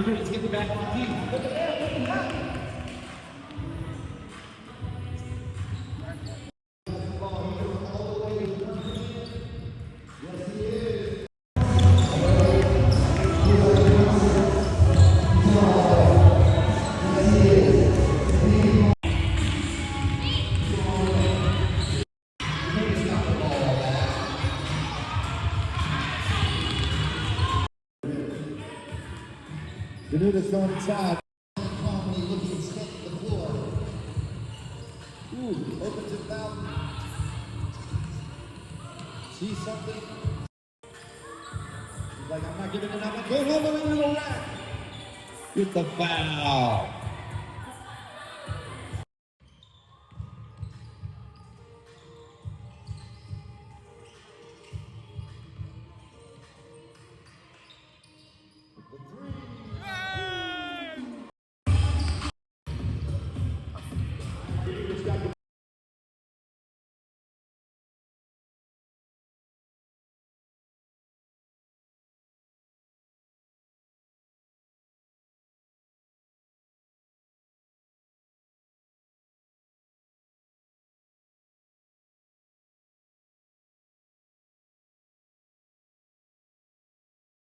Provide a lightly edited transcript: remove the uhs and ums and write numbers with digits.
Let's get back to the team. Danuda's going inside. Ooh, opens his mouth. See something? He's like, I'm not giving it up. I'm going all the way to the rack. Get the foul.